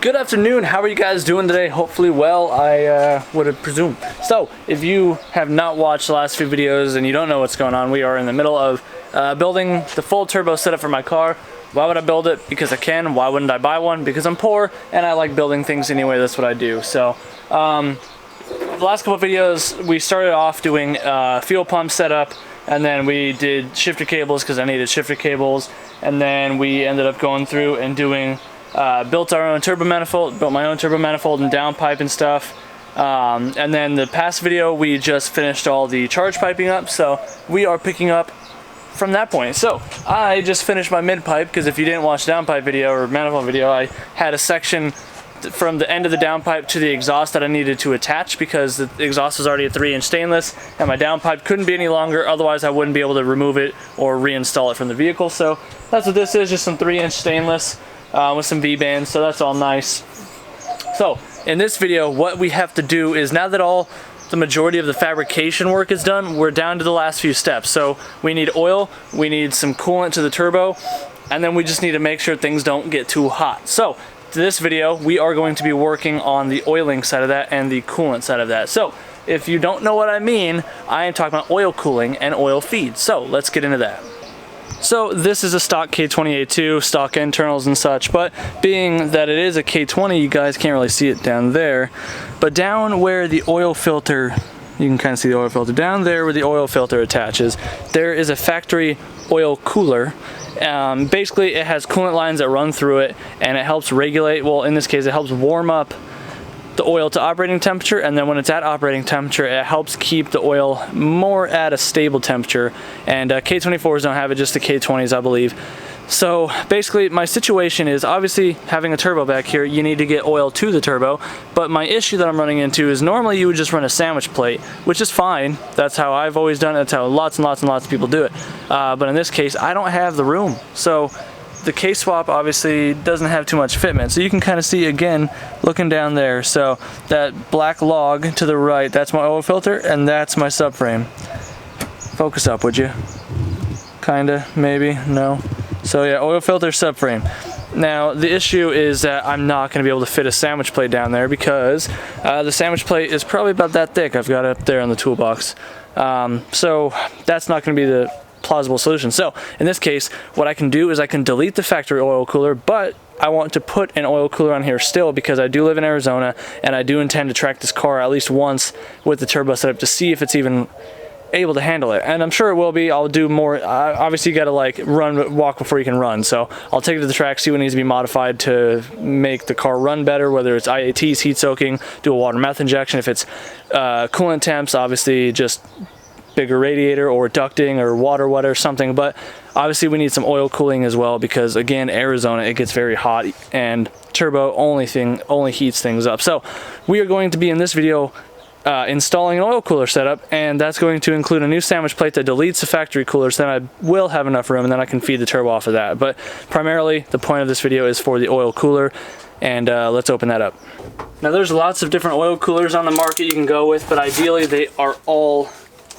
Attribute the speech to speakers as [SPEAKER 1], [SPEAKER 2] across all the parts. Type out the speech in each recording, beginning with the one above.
[SPEAKER 1] Good afternoon, how are you guys doing today? Hopefully well, I would presume. So, if you have not watched the last few videos and you don't know what's going on, we are in the middle of building the full turbo setup for my car. Why would I build it? Because I can. Why wouldn't I buy one? Because I'm poor and I like building things anyway, that's what I do. So, the last couple of videos, we started off doing fuel pump setup, and then we did shifter cables because I needed shifter cables, and then we ended up going through and doing built my own turbo manifold and downpipe and stuff. And then the past video we just finished all the charge piping up, so we are picking up from that point. So I just finished my mid pipe because if you didn't watch the downpipe video or manifold video, I had a section from the end of the downpipe to the exhaust that I needed to attach because the exhaust was already a 3-inch stainless and my downpipe couldn't be any longer, otherwise I wouldn't be able to remove it or reinstall it from the vehicle. So that's what this is, just some 3-inch stainless with some V-bands, so that's all nice. So in this video what we have to do is, now that the majority of the fabrication work is done, we're down to the last few steps. So we need oil, we need some coolant to the turbo, and then we just need to make sure things don't get too hot. So this video we are going to be working on the oiling side of that and the coolant side of that. So if you don't know what I mean, I am talking about oil cooling and oil feed. So let's get into that. So this is a stock K20A2, stock internals and such, but being that it is a K20, you guys can't really see it down there, but down where the oil filter, you can kind of see the oil filter, down there where the oil filter attaches, there is a factory oil cooler. Basically it has coolant lines that run through it, and it helps regulate, well in this case it helps warm up the oil to operating temperature, and then when it's at operating temperature it helps keep the oil more at a stable temperature. And K24s don't have it, just the K20s I believe. So basically my situation is, obviously having a turbo back here you need to get oil to the turbo, but my issue that I'm running into is normally you would just run a sandwich plate, which is fine, that's how I've always done it, that's how lots and lots and lots of people do it, but in this case I don't have the room. So the K-swap obviously doesn't have too much fitment, so you can kind of see again looking down there. So that black log to the right, that's my oil filter and that's my subframe. Focus up would you? Kinda, maybe, no. So yeah, oil filter, subframe. Now the issue is that I'm not going to be able to fit a sandwich plate down there because the sandwich plate is probably about that thick. I've got it up there on the toolbox. So that's not going to be the plausible solution. So in this case what I can do is I can delete the factory oil cooler, but I want to put an oil cooler on here still because I do live in Arizona and I do intend to track this car at least once with the turbo setup to see if it's even able to handle it, and I'm sure it will be. I'll do more, obviously you gotta like walk before you can run, so I'll take it to the track, see what needs to be modified to make the car run better, whether it's IATs, heat soaking, do a water meth injection, if it's coolant temps, obviously just bigger radiator or ducting or water wet or something. But obviously we need some oil cooling as well because again Arizona, it gets very hot and turbo only heats things up. So we are going to be in this video installing an oil cooler setup, and that's going to include a new sandwich plate that deletes the factory cooler, so then I will have enough room and then I can feed the turbo off of that. But primarily the point of this video is for the oil cooler, and let's open that up. Now there's lots of different oil coolers on the market you can go with, but ideally they are all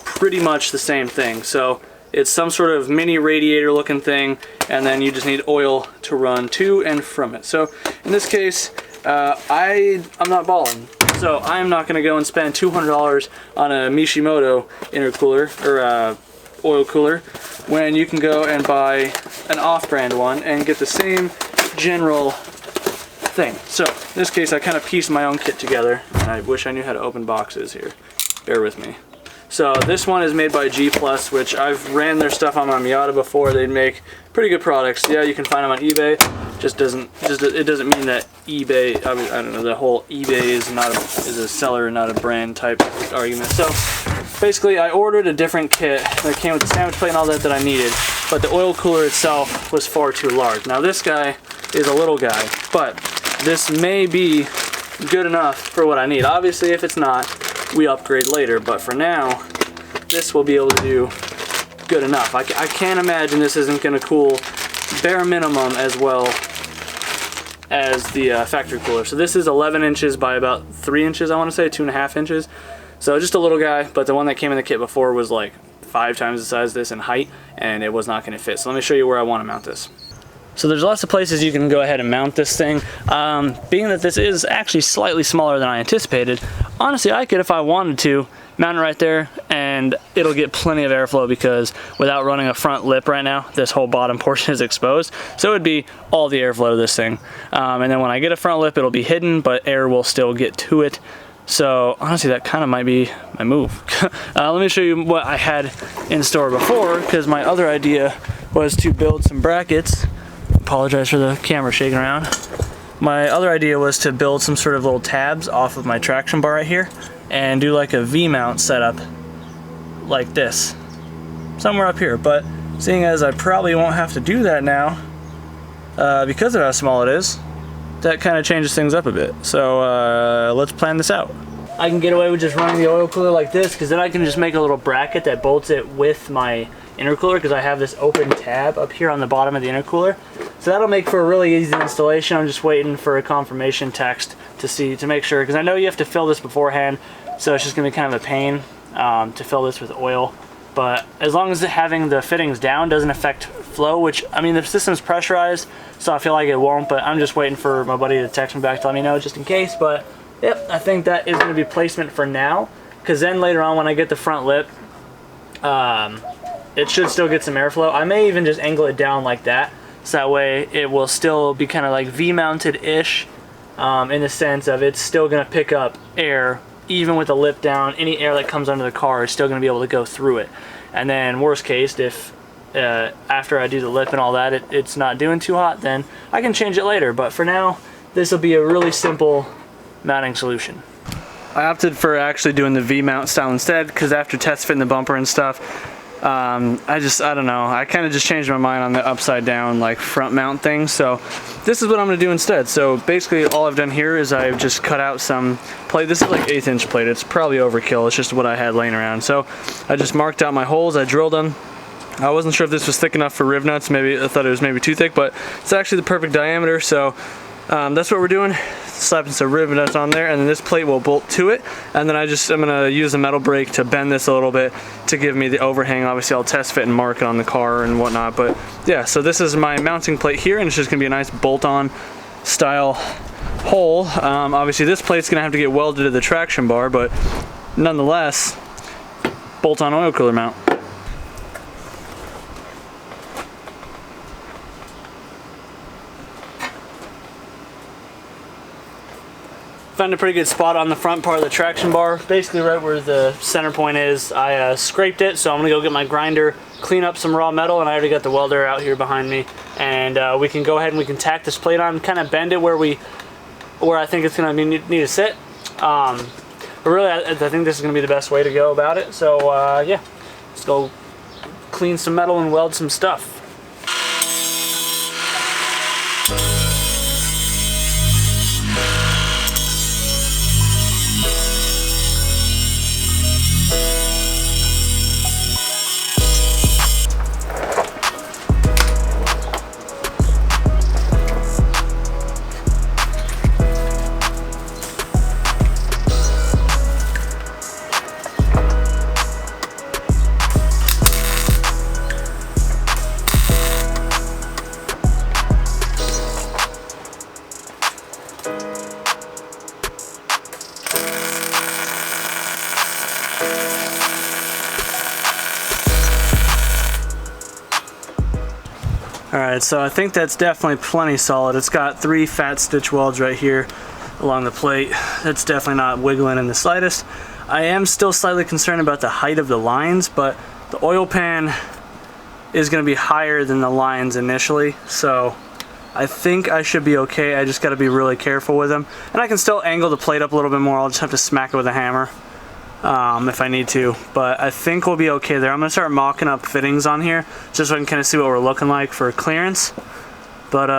[SPEAKER 1] pretty much the same thing. So it's some sort of mini radiator looking thing, and then you just need oil to run to and from it. So in this case I'm not balling, so I'm not going to go and spend $200 on a Mishimoto intercooler or oil cooler when you can go and buy an off-brand one and get the same general thing. So in this case I kind of pieced my own kit together, and I wish I knew how to open boxes here. Bear with me. So this one is made by G+, which I've ran their stuff on my Miata before. They make pretty good products. Yeah, you can find them on eBay. It doesn't mean that eBay, I don't know, the whole eBay is a seller, not a brand type argument. So basically I ordered a different kit that came with the sandwich plate and all that I needed, but the oil cooler itself was far too large. Now this guy is a little guy, but this may be good enough for what I need. Obviously if it's not, we upgrade later, but for now this will be able to do good enough. I can't imagine this isn't going to cool bare minimum as well as the factory cooler. So this is 11 inches by about 3 inches, I want to say 2.5 inches, so just a little guy, but the one that came in the kit before was like 5 times the size of this in height, and it was not going to fit. So let me show you where I want to mount this. So there's lots of places you can go ahead and mount this thing. Being that this is actually slightly smaller than I anticipated, honestly I could, if I wanted to, mount it right there and it'll get plenty of airflow, because without running a front lip right now, this whole bottom portion is exposed. So it would be all the airflow to this thing. And then when I get a front lip, it'll be hidden, but air will still get to it. So honestly, that kind of might be my move. Let me show you what I had in store before, because my other idea was to build some brackets. Apologize for the camera shaking around. My other idea was to build some sort of little tabs off of my traction bar right here and do like a V-mount setup like this, somewhere up here. But seeing as I probably won't have to do that now because of how small it is, that kind of changes things up a bit. So let's plan this out. I can get away with just running the oil cooler like this, because then I can just make a little bracket that bolts it with my intercooler, because I have this open tab up here on the bottom of the intercooler. So that'll make for a really easy installation. I'm just waiting for a confirmation text to make sure, because I know you have to fill this beforehand, so it's just gonna be kind of a pain to fill this with oil. But as long as having the fittings down doesn't affect flow, which, I mean, the system's pressurized, so I feel like it won't, but I'm just waiting for my buddy to text me back to let me know just in case. But yep, I think that is gonna be placement for now, because then later on when I get the front lip, it should still get some airflow. I may even just angle it down like that, so that way it will still be kind of like V-mounted-ish, in the sense of it's still gonna pick up air even with the lip down. Any air that comes under the car is still gonna be able to go through it. And then worst case, if after I do the lip and all that, it's not doing too hot, then I can change it later. But for now, this will be a really simple mounting solution. I opted for actually doing the V-mount style instead, because after test fitting the bumper and stuff, I don't know, I kind of just changed my mind on the upside down like front mount thing. So this is what I'm going to do instead. So basically all I've done here is I've just cut out some plate. This is like 1/8 inch plate. It's probably overkill. It's just what I had laying around. So I just marked out my holes. I drilled them. I wasn't sure if this was thick enough for Rivnuts. Maybe I thought it was maybe too thick, but it's actually the perfect diameter. So that's what we're doing. Slapping some Rivnuts on there, and then this plate will bolt to it. And then I'm gonna use a metal brake to bend this a little bit to give me the overhang. Obviously I'll test fit and mark it on the car and whatnot, but yeah, so this is my mounting plate here, and it's just gonna be a nice bolt-on style hole. Obviously this plate's gonna have to get welded to the traction bar, but nonetheless, bolt-on oil cooler mount. Found a pretty good spot on the front part of the traction bar, basically right where the center point is. I scraped it, so I'm gonna go get my grinder, clean up some raw metal, and I already got the welder out here behind me. And we can go ahead and we can tack this plate on, kind of bend it where I think it's gonna need to sit. But really, I think this is gonna be the best way to go about it. So yeah, let's go clean some metal and weld some stuff. Alright, so I think that's definitely plenty solid. It's got 3 fat stitch welds right here along the plate. That's definitely not wiggling in the slightest. I am still slightly concerned about the height of the lines, but the oil pan is going to be higher than the lines initially, so I think I should be okay. I just got to be really careful with them. And I can still angle the plate up a little bit more. I'll just have to smack it with a hammer if I need to, but I think we'll be okay there. I'm gonna start mocking up fittings on here just so I can kind of see what we're looking like for clearance. But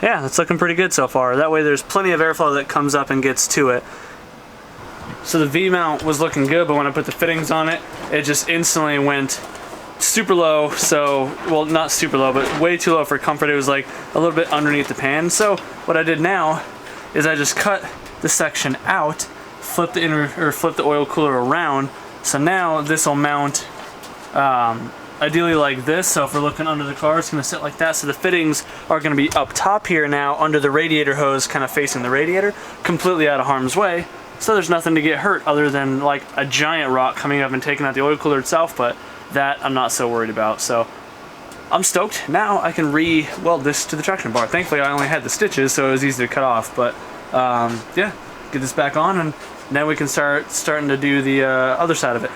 [SPEAKER 1] yeah, it's looking pretty good so far. That way there's plenty of airflow that comes up and gets to it. So the V-mount was looking good, but when I put the fittings on it, it just instantly went super low. So, well, not super low, but way too low for comfort. It was like a little bit underneath the pan. So what I did now is I just cut the section out, flip the oil cooler around, so now this will mount ideally like this. So if we're looking under the car, it's gonna sit like that. So the fittings are gonna be up top here now under the radiator hose, kind of facing the radiator, completely out of harm's way. So there's nothing to get hurt other than like a giant rock coming up and taking out the oil cooler itself, but that I'm not so worried about. So I'm stoked. Now I can re-weld this to the traction bar. Thankfully I only had the stitches, so it was easy to cut off, but yeah, get this back on and then we can starting to do the other side of it.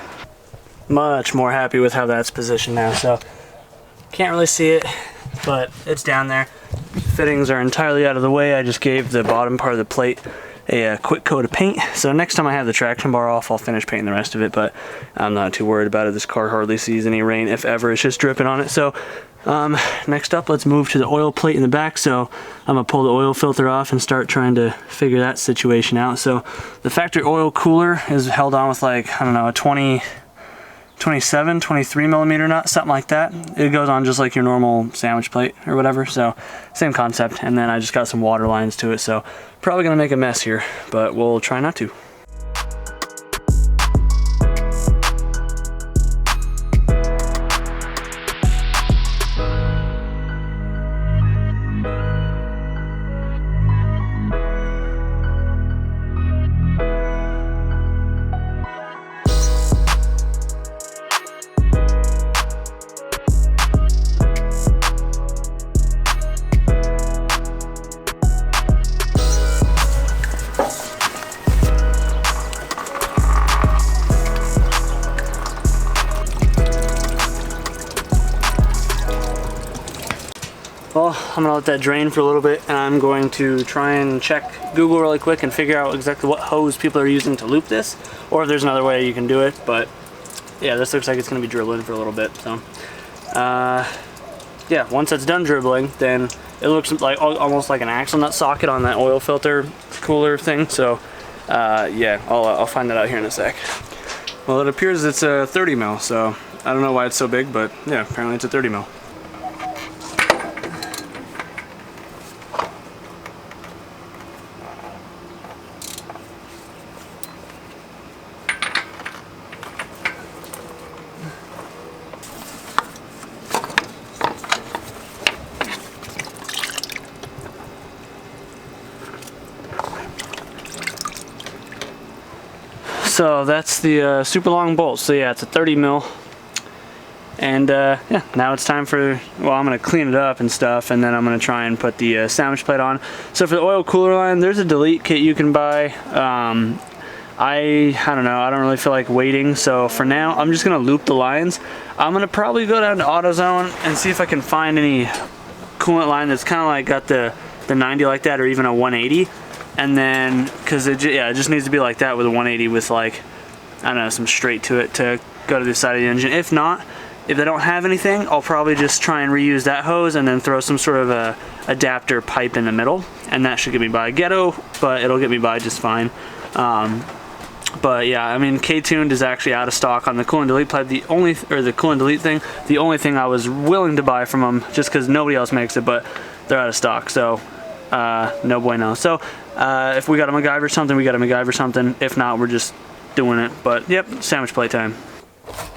[SPEAKER 1] Much more happy with how that's positioned now, so can't really see it, but it's down there. Fittings are entirely out of the way. I just gave the bottom part of the plate a quick coat of paint, so next time I have the traction bar off, I'll finish painting the rest of it, but I'm not too worried about it. This car hardly sees any rain, if ever. It's just dripping on it. So next up, let's move to the oil plate in the back. So I'm gonna pull the oil filter off and start trying to figure that situation out. So the factory oil cooler is held on with like, I don't know, a 23 millimeter nut, something like that. It goes on just like your normal sandwich plate or whatever, so same concept. And then I just got some water lines to it, so probably gonna make a mess here, but we'll try not to. Well, I'm gonna let that drain for a little bit, and I'm going to try and check Google really quick and figure out exactly what hose people are using to loop this, or if there's another way you can do it. But yeah, this looks like it's gonna be dribbling for a little bit. So yeah, once it's done dribbling, then it looks like almost like an axle nut socket on that oil filter cooler thing. So yeah, I'll find that out here in a sec. Well, it appears it's a 30 mil, so I don't know why it's so big, but yeah, apparently it's a 30 mil. So that's the super long bolt. So yeah, it's a 30 mil. And yeah, now it's time for, well, I'm gonna clean it up and stuff, and then I'm gonna try and put the sandwich plate on. So for the oil cooler line, there's a delete kit you can buy. I don't know, I don't really feel like waiting, so for now I'm just gonna loop the lines. I'm gonna probably go down to AutoZone and see if I can find any coolant line that's kind of like got the 90 like that, or even a 180. And then, because it just needs to be like that with a 180 with like, I don't know, some straight to it to go to the side of the engine. If not, if they don't have anything, I'll probably just try and reuse that hose and then throw some sort of a adapter pipe in the middle, and that should get me by. Ghetto, but it'll get me by just fine. But yeah, I mean, K20A2 is actually out of stock on the coolant delete pipe. The coolant delete thing, the only thing I was willing to buy from them, just because nobody else makes it, but they're out of stock, so no bueno. So if we got a MacGyver something, we got a MacGyver something. If not, we're just doing it. But yep, sandwich plate time.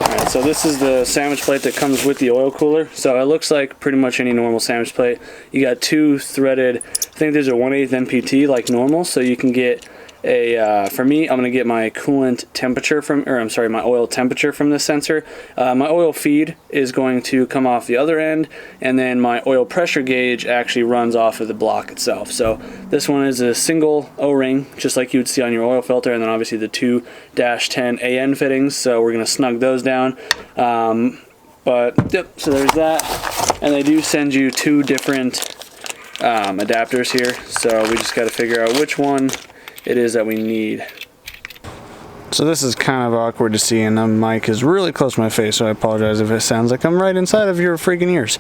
[SPEAKER 1] Alright, so this is the sandwich plate that comes with the oil cooler. So it looks like pretty much any normal sandwich plate. You got two threaded, I think these are 1/8 NPT like normal, so you can get a, for me, I'm going to get my coolant temperature from, or I'm sorry, my oil temperature from this sensor. My oil feed is going to come off the other end, and then my oil pressure gauge actually runs off of the block itself. So this one is a single O-ring, just like you would see on your oil filter, and then obviously the 2-10 AN fittings, so we're going to snug those down. But yep, so there's that, and they do send you two different adapters here, so we just got to figure out which one it is that we need. So this is kind of awkward to see, and the mic is really close to my face, so I apologize if it sounds like I'm right inside of your freaking ears.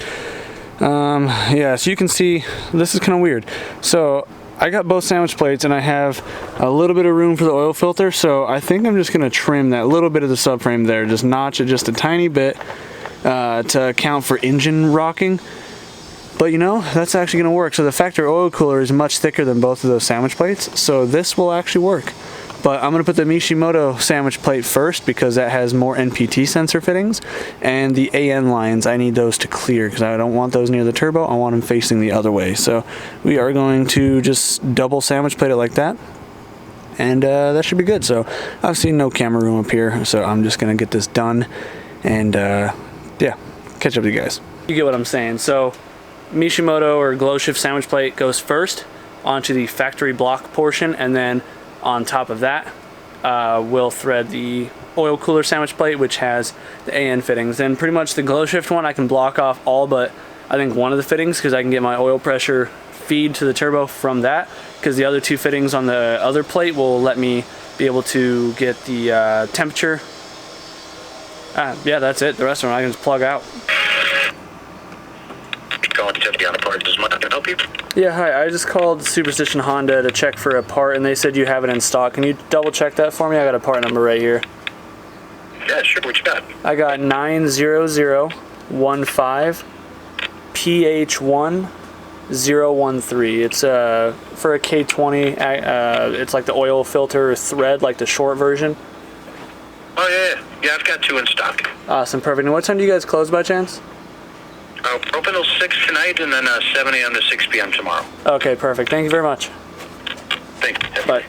[SPEAKER 1] Yeah, so you can see this is kind of weird. So I got both sandwich plates, and I have a little bit of room for the oil filter, so I think I'm just going to trim that little bit of the subframe there, just notch it just a tiny bit to account for engine rocking. But you know, that's actually going to work. So the factory oil cooler is much thicker than both of those sandwich plates, so this will actually work. But I'm going to put the Mishimoto sandwich plate first because that has more NPT sensor fittings, and the AN lines, I need those to clear because I don't want those near the turbo. I want them facing the other way. So we are going to just double sandwich plate it like that, and that should be good. So I've seen no camera room up here, so I'm just going to get this done and yeah, catch up to you guys. You get what I'm saying. So Mishimoto or glow shift sandwich plate goes first onto the factory block portion, and then on top of that, we'll thread the oil cooler sandwich plate, which has the AN fittings. And pretty much the glow shift one, I can block off all but I think one of the fittings because I can get my oil pressure feed to the turbo from that, because the other two fittings on the other plate will let me be able to get the temperature. Yeah, that's it. The rest of them I can just plug out.
[SPEAKER 2] Calling to check on a part. Does Mike help you?
[SPEAKER 1] Yeah, hi. I just called Superstition Honda to check for a part, and they said you have it in stock. Can you double check that for me? I got a part number right here.
[SPEAKER 2] Yeah, sure. What you got?
[SPEAKER 1] I got 90015 PH1013. It's for a K20. It's like the oil filter thread, like the short version.
[SPEAKER 2] Oh yeah. Yeah, I've got two in stock.
[SPEAKER 1] Awesome, perfect. And what time do you guys close by chance?
[SPEAKER 2] We're open till 6 tonight, and then 7 a.m. to 6 p.m. tomorrow.
[SPEAKER 1] Okay, perfect. Thank you very much.
[SPEAKER 2] Thank you.
[SPEAKER 1] Bye.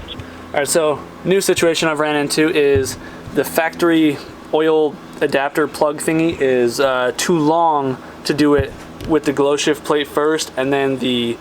[SPEAKER 1] All right, so new situation I've ran into is the factory oil adapter plug thingy is too long to do it with the glow shift plate first and then the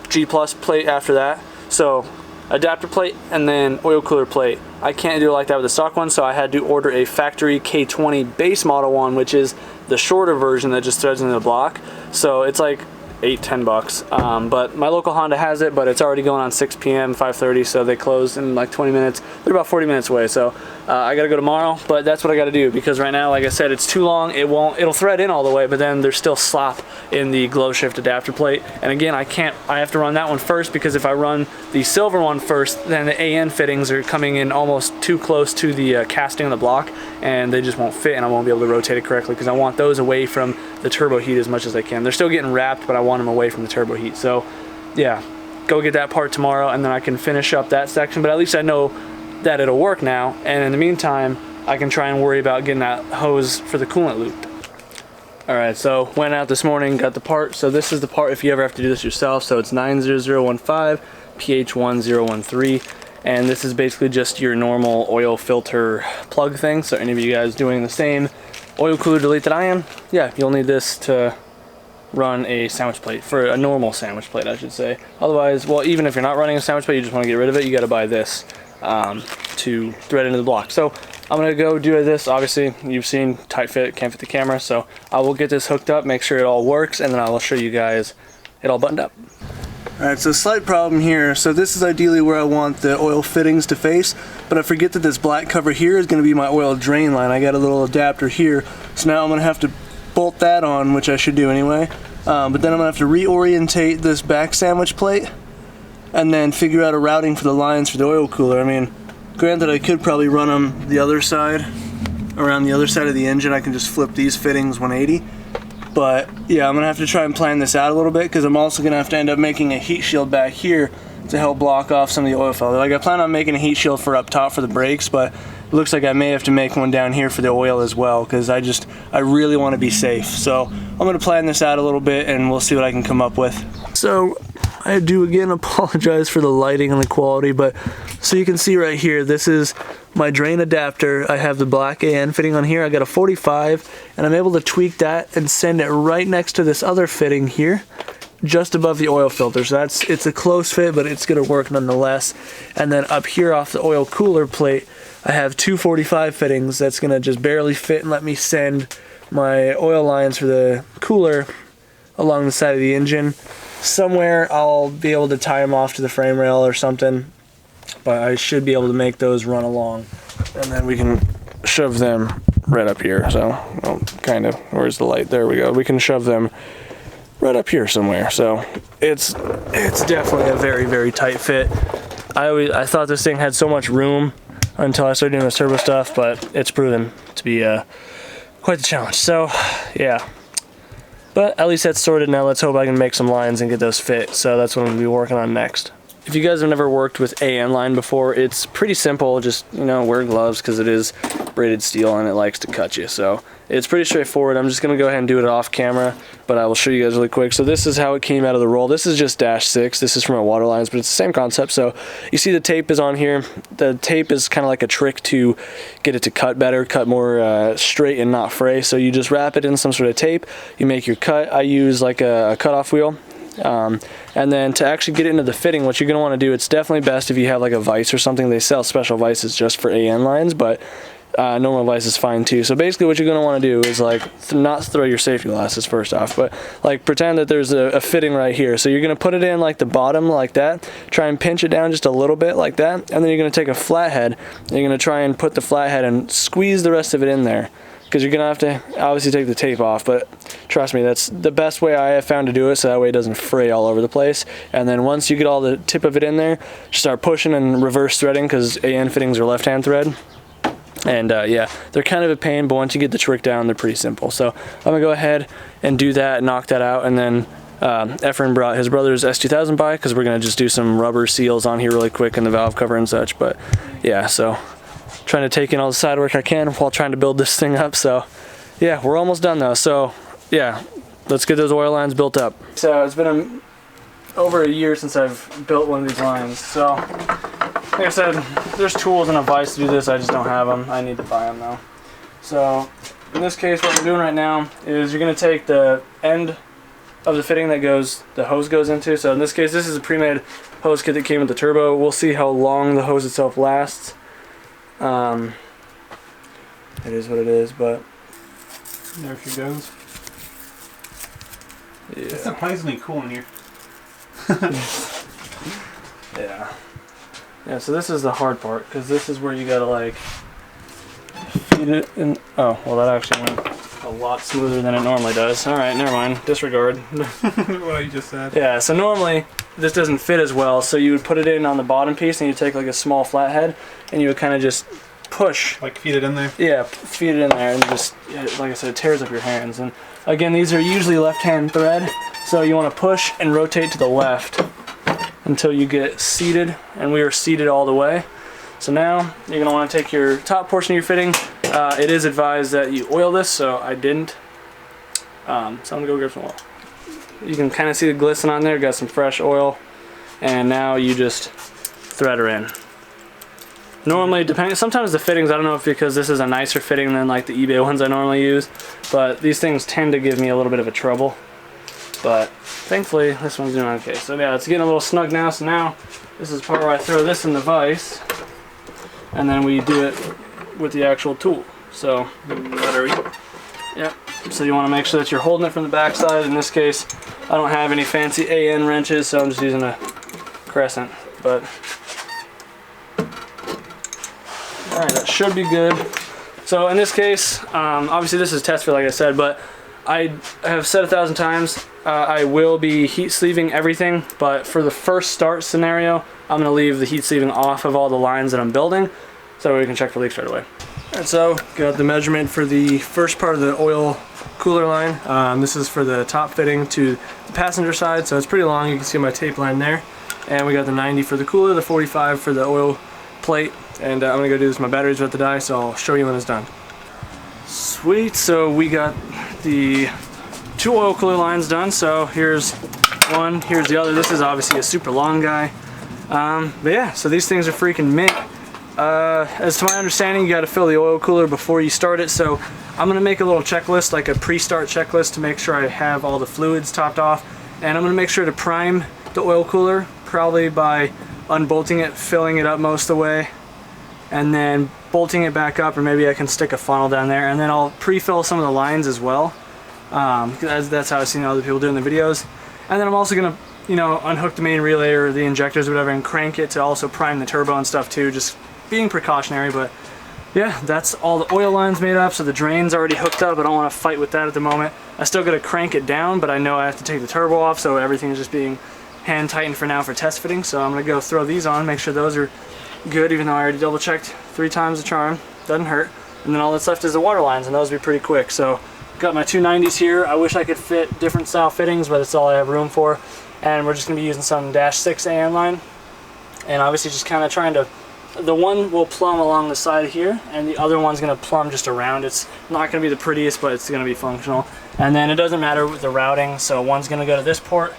[SPEAKER 1] G plus plate after that. So adapter plate and then oil cooler plate. I can't do it like that with the stock one, so I had to order a factory K20 base model one, which is the shorter version that just threads into the block. So it's like $8-10 bucks. But my local Honda has it, but it's already going on 6 p.m. 5:30, so they close in like 20 minutes. They're about 40 minutes away, so I gotta go tomorrow, but that's what I gotta do because right now, like I said, it's too long. It'll thread in all the way, but then there's still slop in the glow shift adapter plate. And again, I have to run that one first because if I run the silver one first, then the AN fittings are coming in almost too close to the casting on the block, and they just won't fit, and I won't be able to rotate it correctly because I want those away from the turbo heat as much as I can. They're still getting wrapped, but I want them away from the turbo heat. So yeah, go get that part tomorrow, and then I can finish up that section, but at least I know that it'll work now, and in the meantime I can try and worry about getting that hose for the coolant looped. Alright, so went out this morning, got the part. So this is the part if you ever have to do this yourself. So it's 90015 PH1013, and this is basically just your normal oil filter plug thing. So any of you guys doing the same oil cooler delete that I am, yeah, you'll need this to run a sandwich plate, for a normal sandwich plate I should say. Otherwise, well, even if you're not running a sandwich plate, you just want to get rid of it, you got to buy this to thread into the block. So I'm gonna go do this. Obviously you've seen tight fit, can't fit the camera, so I will get this hooked up, make sure it all works, and then I will show you guys it all buttoned up. Alright, so slight problem here. So this is ideally where I want the oil fittings to face, but I forget that this black cover here is going to be my oil drain line. I got a little adapter here, so now I'm going to have to bolt that on, which I should do anyway. But then I'm going to have to reorientate this back sandwich plate and then figure out a routing for the lines for the oil cooler. I mean, granted I could probably run them the other side, around the other side of the engine. I can just flip these fittings 180. But yeah, I'm gonna have to try and plan this out a little bit because I'm also gonna have to end up making a heat shield back here to help block off some of the oil filter. Like I plan on making a heat shield for up top for the brakes, but it looks like I may have to make one down here for the oil as well because I really want to be safe. So I'm gonna plan this out a little bit and we'll see what I can come up with. So I do again apologize for the lighting and the quality, but so you can see right here, this is my drain adapter. I have the black AN fitting on here. I got a 45 and I'm able to tweak that and send it right next to this other fitting here, just above the oil filter. So it's a close fit, but it's gonna work nonetheless. And then up here off the oil cooler plate, I have two 45 fittings that's gonna just barely fit and let me send my oil lines for the cooler along the side of the engine. Somewhere I'll be able to tie them off to the frame rail or something, but I should be able to make those run along, and then we can shove them right up here. So, well, kind of, where's the light? There we go. We can shove them right up here somewhere. So it's definitely a very, very tight fit. I thought this thing had so much room until I started doing this turbo stuff, but it's proven to be quite the challenge. So yeah, but at least that's sorted now. Let's hope I can make some lines and get those fit. So that's what I'm gonna be working on next. if you guys have never worked with AN line before, it's pretty simple. Just, you know, wear gloves because it is braided steel and it likes to cut you. So it's pretty straightforward. I'm just going to go ahead and do it off camera, but I will show you guys really quick. So this is how it came out of the roll. This is just -6. This is from our water lines, but it's the same concept. So you see the tape is on here. The tape is kind of like a trick to get it to cut better, cut more straight and not fray. So you just wrap it in some sort of tape. You make your cut. I use like a cutoff wheel. And then to actually get it into the fitting, what you're going to want to do, it's definitely best if you have like a vise or something. They sell special vices just for AN lines, but normal vise is fine too. So basically what you're going to want to do is like not throw your safety glasses first off, but like pretend that there's a fitting right here. So you're going to put it in like the bottom like that, try and pinch it down just a little bit like that, and then you're going to take a flathead, and you're going to try and put the flathead and squeeze the rest of it in there. Because you're going to have to obviously take the tape off, but trust me, that's the best way I have found to do it, so that way it doesn't fray all over the place. And then once you get all the tip of it in there, just start pushing and reverse threading, because AN fittings are left-hand thread. And yeah, they're kind of a pain, but once you get the trick down, they're pretty simple. So I'm going to go ahead and do that, knock that out, and then Efren brought his brother's S2000 by, because we're going to just do some rubber seals on here really quick and the valve cover and such. But yeah, so trying to take in all the side work I can while trying to build this thing up. So yeah, we're almost done though. So yeah, let's get those oil lines built up. So it's been over a year since I've built one of these lines. So like I said, there's tools and a vise to do this. I just don't have them. I need to buy them though. So in this case, what we're doing right now is you're going to take the end of the fitting that the hose goes into. So in this case, this is a pre-made hose kit that came with the turbo. We'll see how long the hose itself lasts. It is what it is, but
[SPEAKER 3] there she goes.
[SPEAKER 1] Yeah.
[SPEAKER 3] It's surprisingly cool in here.
[SPEAKER 1] Yeah. Yeah, so this is the hard part, because this is where you gotta like feed it in. Oh, well, that actually went a lot smoother than it normally does. Alright, never mind. Disregard.
[SPEAKER 3] What you just said.
[SPEAKER 1] Yeah, so normally this doesn't fit as well, so you would put it in on the bottom piece and you take like a small flathead and you would kind of just push.
[SPEAKER 3] Like feed it in there?
[SPEAKER 1] Yeah, feed it in there and just, like I said, it tears up your hands. And again, these are usually left-hand thread, so you want to push and rotate to the left until you get seated, and we are seated all the way. So now you're going to want to take your top portion of your fitting. It is advised that you oil this, so I didn't. So I'm going to go grab some oil. You can kind of see the glisten on there, got some fresh oil, and now you just thread her in. Normally, sometimes the fittings, I don't know if because this is a nicer fitting than like the eBay ones I normally use, but these things tend to give me a little bit of a trouble. But thankfully, this one's doing okay. So yeah, it's getting a little snug now, so now this is the part where I throw this in the vise, and then we do it with the actual tool. So, battery. Yep. So you want to make sure that you're holding it from the back side. In this case, I don't have any fancy AN wrenches, so I'm just using a crescent. But alright, that should be good. So in this case, obviously this is test fit, like I said, but I have said 1,000 times, I will be heat sleeving everything, but for the first start scenario, I'm going to leave the heat sleeving off of all the lines that I'm building, so we can check for leaks right away. Alright, so got the measurement for the first part of the oil cooler line. This is for the top fitting to the passenger side, so it's pretty long. You can see my tape line there. And we got the 90 for the cooler, the 45 for the oil plate. And I'm gonna go do this. My batteries are at the die, so I'll show you when it's done. Sweet, so we got the 2 oil cooler lines done. So here's one, here's the other. This is obviously a super long guy. But yeah, so these things are freaking mint. As to my understanding, you gotta fill the oil cooler before you start it. So I'm gonna make a little checklist, like a pre-start checklist, to make sure I have all the fluids topped off. And I'm gonna make sure to prime the oil cooler, probably by unbolting it, filling it up most of the way, and then bolting it back up, or maybe I can stick a funnel down there, and then I'll pre-fill some of the lines as well. That's how I've seen other people doing the videos. And then I'm also gonna, unhook the main relay or the injectors or whatever and crank it to also prime the turbo and stuff too, just being precautionary. But yeah, that's all the oil lines made up, so the drain's already hooked up. I don't want to fight with that at the moment. I still gotta crank it down, but I know I have to take the turbo off, so everything is just being hand tightened for now for test fitting. So I'm gonna go throw these on, make sure those are good, even though I already double checked 3 times the charm. Doesn't hurt. And then all that's left is the water lines, and those will be pretty quick. So got my 290s here. I wish I could fit different style fittings, but it's all I have room for. And we're just gonna be using some -6 AN line. and obviously just kind of trying to, the one will plumb along the side here, and the other one's going to plumb just around. It's not going to be the prettiest, but it's going to be functional. And then it doesn't matter with the routing, so one's going to go to this port.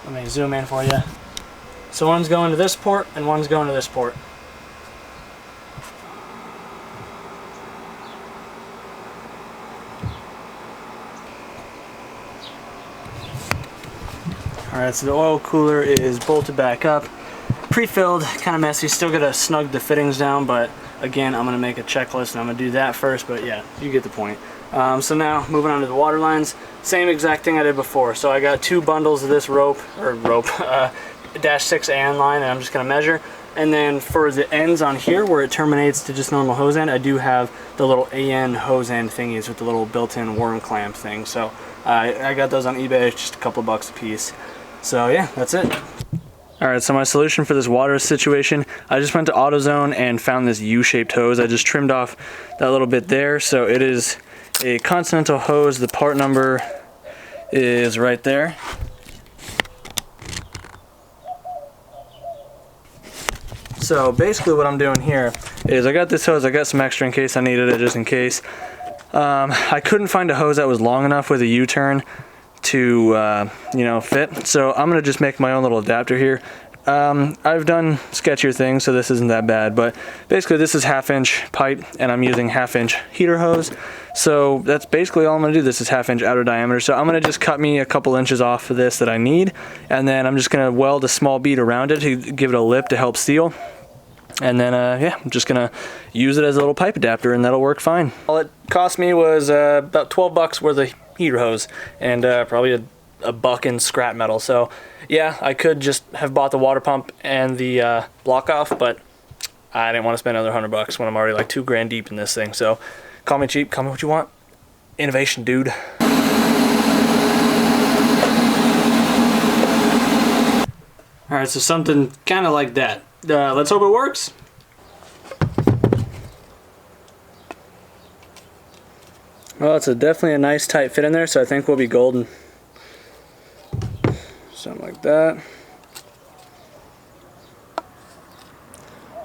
[SPEAKER 1] Let me zoom in for you. So one's going to this port, and one's going to this port. Alright, so the oil cooler is bolted back up. Pre-filled, kind of messy, still gotta snug the fittings down, but again, I'm gonna make a checklist and I'm gonna do that first, but yeah, you get the point. So now, moving on to the water lines, same exact thing I did before. So I got 2 bundles of this dash 6 AN line, and I'm just gonna measure. And then for the ends on here, where it terminates to just normal hose end, I do have the little AN hose end thingies with the little built-in worm clamp thing. So I got those on eBay, just a couple of bucks a piece. So yeah, that's it. Alright, so my solution for this water situation, I just went to AutoZone and found this U-shaped hose. I just trimmed off that little bit there. So it is a Continental hose. The part number is right there. So basically what I'm doing here is I got this hose, I got some extra in case I needed it, just in case. I couldn't find a hose that was long enough with a U-turn to you know, fit, so I'm gonna just make my own little adapter here. I've done sketchier things, so this isn't that bad, but basically this is 1/2-inch pipe and I'm using 1/2-inch heater hose, so that's basically all I'm gonna do. This is 1/2-inch outer diameter, so I'm gonna just cut me a couple inches off of this that I need, and then I'm just gonna weld a small bead around it to give it a lip to help seal. And then, yeah, I'm just gonna use it as a little pipe adapter, and that'll work fine. All it cost me was about 12 bucks worth of heater hose, and probably a buck in scrap metal. So, yeah, I could just have bought the water pump and the block off, but I didn't want to spend another 100 bucks when I'm already like 2 grand deep in this thing. So, call me cheap, call me what you want. Innovation, dude. All right, so something kind of like that. Let's hope it works. Well, it's definitely a nice tight fit in there, so I think we'll be golden. Something like that.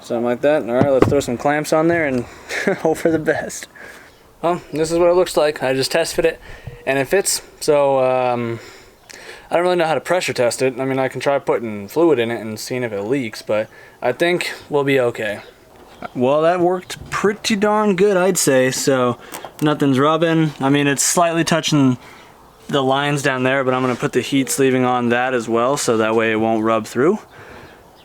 [SPEAKER 1] Something like that. Alright, let's throw some clamps on there and hope for the best. Well, this is what it looks like. I just test fit it, and it fits. So, I don't really know how to pressure test it. I mean, I can try putting fluid in it and seeing if it leaks, but I think we'll be okay. Well, that worked pretty darn good, I'd say. So, nothing's rubbing. I mean, it's slightly touching the lines down there, but I'm going to put the heat sleeving on that as well, so that way it won't rub through.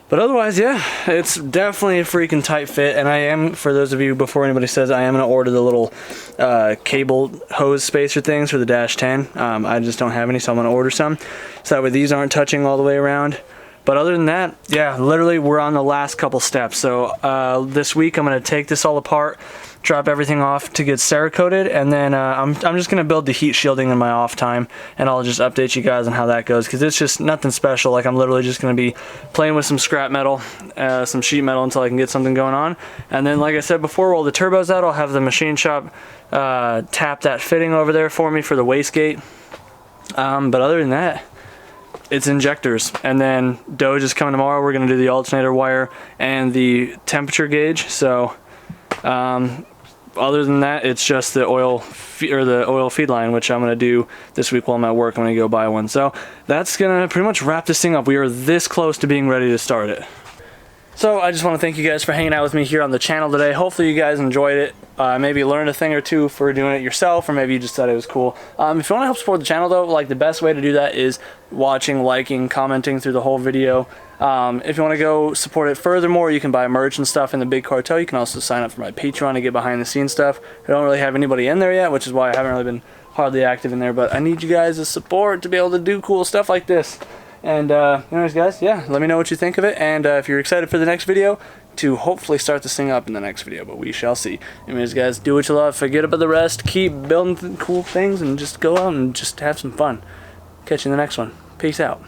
[SPEAKER 1] But otherwise, yeah, it's definitely a freaking tight fit, and I am, for those of you, before anybody says, I am going to order the little cable hose spacer things for the Dash 10. I just don't have any, so I'm going to order some, so that way these aren't touching all the way around. But other than that, yeah, literally we're on the last couple steps. So this week I'm going to take this all apart, drop everything off to get Cerakoted, and then I'm just going to build the heat shielding in my off time, and I'll just update you guys on how that goes, because it's just nothing special. Like, I'm literally just going to be playing with some scrap metal, some sheet metal until I can get something going on. And then, like I said before, while the turbo's out, I'll have the machine shop tap that fitting over there for me for the wastegate. But other than that, it's injectors, and then Doge is coming tomorrow. We're going to do the alternator wire and the temperature gauge. So other than that, it's just the oil feed line, which I'm going to do this week while I'm at work. I'm going to go buy one. So that's going to pretty much wrap this thing up. We are this close to being ready to start it. So I just want to thank you guys for hanging out with me here on the channel today. Hopefully you guys enjoyed it. Maybe learned a thing or two for doing it yourself, or maybe you just thought it was cool. If you want to help support the channel though, like, the best way to do that is watching, liking, commenting through the whole video. If you want to go support it furthermore, you can buy merch and stuff in the Big Cartel. You can also sign up for my Patreon to get behind the scenes stuff. I don't really have anybody in there yet, which is why I haven't really been hardly active in there, but I need you guys' support to be able to do cool stuff like this. And anyways guys, yeah, let me know what you think of it, and if you're excited for the next video, to hopefully start this thing up in the next video, but we shall see. Anyways guys, do what you love, forget about the rest, keep building cool things, and just go out and just have some fun. Catch you in the next one. Peace out.